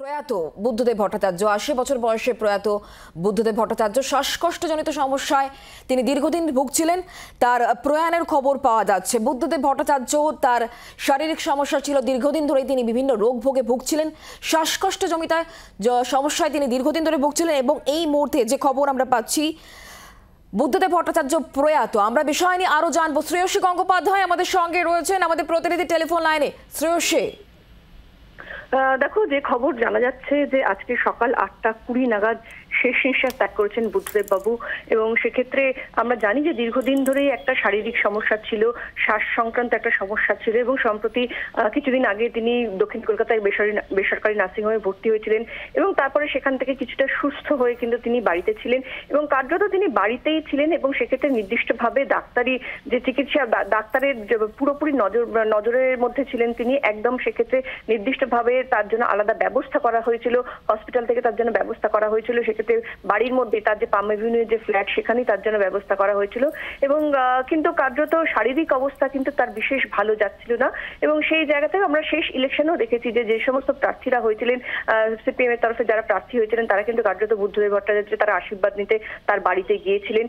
প্রয়াত বুদ্ধদেব ভট্টাচার্য ৮০ বছর বয়সে প্রয়াত বুদ্ধদেব ভট্টাচার্য শ্বাসকষ্টজনিত সমস্যায় তিনি দীর্ঘদিন ভুগছিলেন। তার প্রয়াণের খবর পাওয়া যাচ্ছে। বুদ্ধদেব ভট্টাচার্য তার শারীরিক সমস্যা ছিল, দীর্ঘদিন ধরে তিনি বিভিন্ন রোগ ভোগে ভুগছিলেন। শ্বাসকষ্টজনিত সমস্যায় তিনি দীর্ঘদিন ধরে ভুগছিলেন এবং এই মুহূর্তে যে খবর আমরা পাচ্ছি বুদ্ধদেব ভট্টাচার্য প্রয়াত। আমরা বিষয় নিয়ে আরো জানবো। শ্রেয়সী গঙ্গোপাধ্যায় আমাদের সঙ্গে রয়েছেন, আমাদের প্রতিনিধি টেলিফোন লাইনে। শ্রেয়সী, দেখো, যে খবর জানা যাচ্ছে যে আজকে সকাল ৮টা ২০ নাগাদ শেষ নিঃশ্বাস ত্যাগ করেছেন বুদ্ধদেব বাবু। এবং সেক্ষেত্রে আমরা জানি যে দীর্ঘদিন ধরেই একটা শারীরিক সমস্যা ছিল, শ্বাস সংক্রান্ত একটা সমস্যা ছিল এবং সম্প্রতি কিছুদিন আগে তিনি দক্ষিণ কলকাতায় বেসরকারি নার্সিংহোমে ভর্তি হয়েছিলেন এবং তারপরে সেখান থেকে কিছুটা সুস্থ হয়ে কিন্তু তিনি বাড়িতে ছিলেন এবং কার্যত তিনি বাড়িতেই ছিলেন এবং সেক্ষেত্রে নির্দিষ্টভাবে ডাক্তারি যে চিকিৎসা, ডাক্তারের পুরোপুরি নজরের মধ্যে ছিলেন তিনি একদম। সেক্ষেত্রে নির্দিষ্টভাবে তার জন্য আলাদা ব্যবস্থা করা হয়েছিল, হসপিটাল থেকে তার জন্য ব্যবস্থা করা হয়েছিল। সেক্ষেত্রে বাড়ির মধ্যে তার যে পাম এভিনিউর যে ফ্ল্যাট সেখানেই তার জন্য ব্যবস্থা করা হয়েছিল এবং কিন্তু কার্যত শারীরিক অবস্থা কিন্তু তার বিশেষ ভালো যাচ্ছিল না। এবং সেই জায়গা থেকে আমরা শেষ ইলেকশনেও দেখেছি যে সমস্ত প্রার্থীরা হয়েছিলেন, সিপিএম এর তরফে যারা প্রার্থী হয়েছিলেন তারা কিন্তু কার্যত বুদ্ধদেব ভট্টাচার্য তারা আশীর্বাদ নিতে তার বাড়িতে গিয়েছিলেন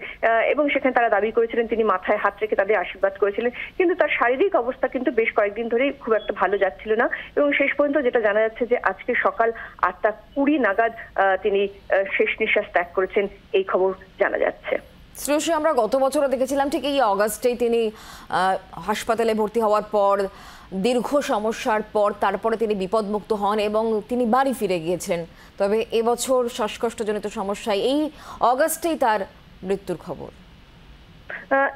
এবং সেখানে তারা দাবি করেছিলেন তিনি মাথায় হাত রেখে তাদের আশীর্বাদ করেছিলেন। কিন্তু তার শারীরিক অবস্থা কিন্তু বেশ কয়েকদিন ধরেই খুব একটা ভালো যাচ্ছিল না এবং শেষ পর্যন্ত যেটা জানা যাচ্ছে যে আজকে সকাল ৮টা ২০ নাগাদ তিনি শেষ নিঃশ্বাস ত্যাগ করেছেন, এই খবর জানা যাচ্ছে। শ্রেয়সী, আমরা গত বছরও দেখেছিলাম ঠিক এই অগাস্টেই তিনি হাসপাতালে ভর্তি হওয়ার পর দীর্ঘ সমস্যার পর তারপরে তিনি বিপদমুক্ত হন এবং তিনি বাড়ি ফিরে গিয়েছিলেন। তবে এবছর শ্বাসকষ্টজনিত সমস্যায় এই অগাস্টেই তার মৃত্যুর খবর।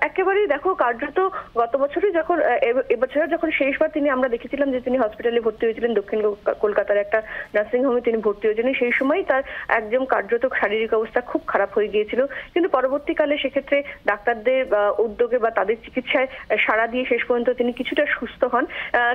একেবারেই দেখো, কার্যত গত বছরই যখন এবছর যখন শেষবার তিনি আমরা দেখেছিলাম যে তিনি হসপিটালে ভর্তি হয়েছিলেন, দক্ষিণ কলকাতার একটা নার্সিং হোমে তিনি ভর্তি হয়েছিলেন, সেই সময় তার একদম কার্যত শারীরিক অবস্থা খুব খারাপ হয়ে গিয়েছিল। কিন্তু পরবর্তীকালে সেক্ষেত্রে ডাক্তারদের উদ্যোগে বা তাদের চিকিৎসায় সাড়া দিয়ে শেষ পর্যন্ত তিনি কিছুটা সুস্থ হন।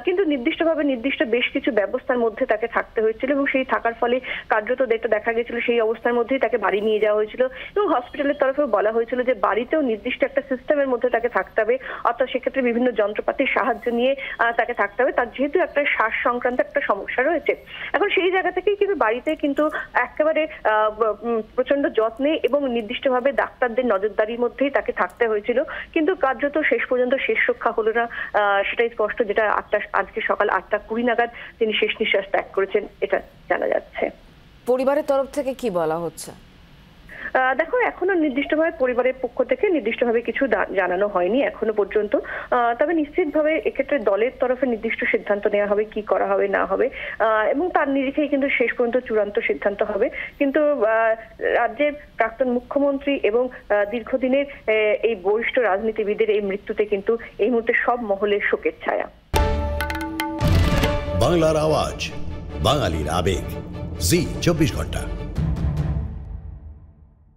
কিন্তু নির্দিষ্টভাবে নির্দিষ্ট বেশ কিছু ব্যবস্থার মধ্যে তাকে থাকতে হয়েছিল এবং সেই থাকার ফলে কার্যত যেটা দেখা গেছিল সেই অবস্থার মধ্যেই তাকে বাড়ি নিয়ে যাওয়া হয়েছিল এবং হসপিটালের তরফেও বলা হয়েছিল যে বাড়িতেও নির্দিষ্ট একটা সিস্টেমের মধ্যে তাকে থাকতে হবে, অর্থাৎ সেক্ষেত্রে বিভিন্ন যন্ত্রপাতির সাহায্য নিয়ে তাকে থাকতে হবে। তার যেহেতু একটা শ্বাস সংক্রান্ত একটা সমস্যা রয়েছে, এখন সেই জায়গা থেকেই কিন্তু বাড়িতে কিন্তু একেবারে প্রচন্ড যত্নে এবং নির্দিষ্টভাবে ডাক্তারদের নজরদারির মধ্যেই তাকে থাকতে হয়েছিল। কিন্তু কার্যত শেষ পর্যন্ত শেষ রক্ষা হলো না, সেটাই স্পষ্ট, যেটা আজকে সকাল ৮টা ২০ নাগাদ তিনি শেষ নিঃশ্বাস ত্যাগ করেছেন, এটা জানা যাচ্ছে। পরিবারের তরফ থেকে কি বলা হচ্ছে? দেখো, এখনো নির্দিষ্টভাবে পরিবারের পক্ষ থেকে নির্দিষ্টভাবে কিছু জানানো হয়নি এখনো পর্যন্ত। তবে নিশ্চিতভাবে এক্ষেত্রে দলের তরফে নির্দিষ্ট সিদ্ধান্ত নেওয়া হবে কি করা হবে না হবে এবং তার নিরিখেই কিন্তু শেষ পর্যন্ত চূড়ান্ত সিদ্ধান্ত হবে। কিন্তু রাজ্যের প্রাক্তন মুখ্যমন্ত্রী এবং দীর্ঘদিনের এই বরিষ্ঠ রাজনীতিবিদের এই মৃত্যুতে কিন্তু এই মুহূর্তে সব মহলে শোকের ছায়া। বাংলার আওয়াজ, বাঙালির আবেগ, জি ২৪ ঘন্টা।